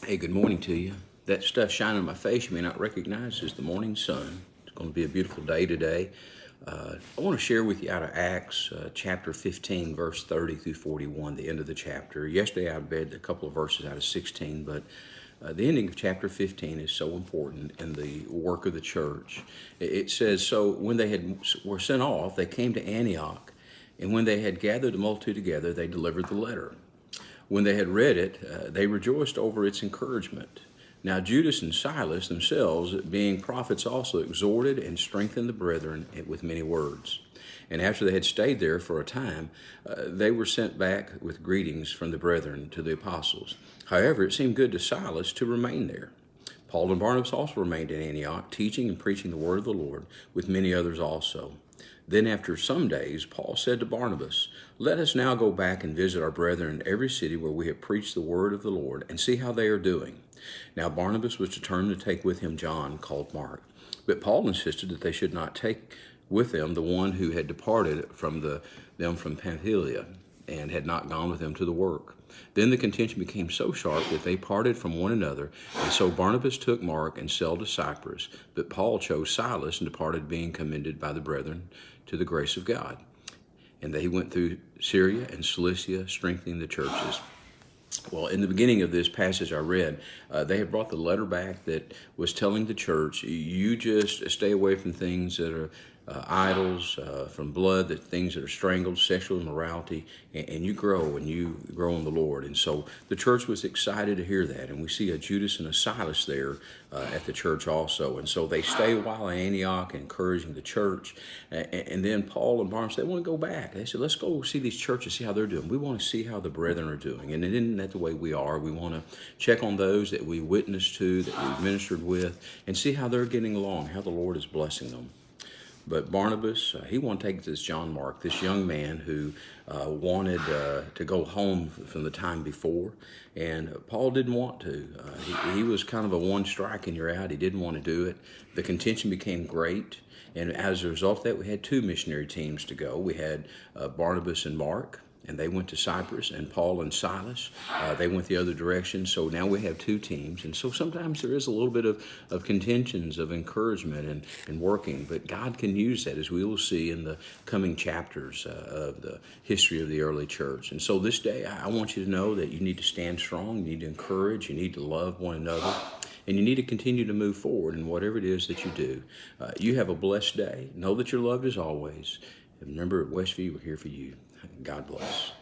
Hey, good morning to you. That stuff shining on my face you may not recognize is the morning sun. It's going to be a beautiful day today. I want to share with you out of Acts chapter 15, verse 30 through 41, the end of the chapter. Yesterday I read a couple of verses out of 16, but the ending of chapter 15 is so important in the work of the church. It says, "So when were sent off, they came to Antioch, and when they had gathered the multitude together, they delivered the letter. When they had read it, they rejoiced over its encouragement. Now Judas and Silas themselves, being prophets also, exhorted and strengthened the brethren with many words. And after they had stayed there for a time, they were sent back with greetings from the brethren to the apostles. However, it seemed good to Silas to remain there. Paul and Barnabas also remained in Antioch, teaching and preaching the word of the Lord, with many others also. Then after some days, Paul said to Barnabas, 'Let us now go back and visit our brethren in every city where we have preached the word of the Lord, and see how they are doing.' Now Barnabas was determined to take with him John, called Mark. But Paul insisted that they should not take with them the one who had departed from them from Pamphylia, and had not gone with them to the work. Then the contention became so sharp that they parted from one another, and so Barnabas took Mark and sailed to Cyprus, but Paul chose Silas and departed, being commended by the brethren to the grace of God. And they went through Syria and Cilicia, strengthening the churches." Well, in the beginning of this passage I read, they had brought the letter back that was telling the church, you just stay away from things that are idols, from blood, that things that are strangled, sexual immorality, and you grow in the Lord. And so the church was excited to hear that. And we see a Judas and a Silas there at the church also. And so they stay a while in Antioch, encouraging the church. And then Paul and Barnabas, they want to go back. They said, let's go see these churches, see how they're doing. We want to see how the brethren are doing. And isn't that the way we are? We want to check on those that we witnessed to, that we ministered with, and see how they're getting along, how the Lord is blessing them. But Barnabas, he wanted to take this John Mark, this young man who wanted to go home from the time before, and Paul didn't want to. He was kind of a one strike and you're out. He didn't want to do it. The contention became great, and as a result of that, we had two missionary teams to go. We had Barnabas and Mark, and they went to Cyprus, and Paul and Silas, they went the other direction. So now we have two teams. And so sometimes there is a little bit of contentions, of encouragement and working, but God can use that, as we will see in the coming chapters of the history of the early church. And so this day, I want you to know that you need to stand strong, you need to encourage, you need to love one another, and you need to continue to move forward in whatever it is that you do. You have a blessed day. Know that you're loved as always. And remember, at Westview, we're here for you. God bless.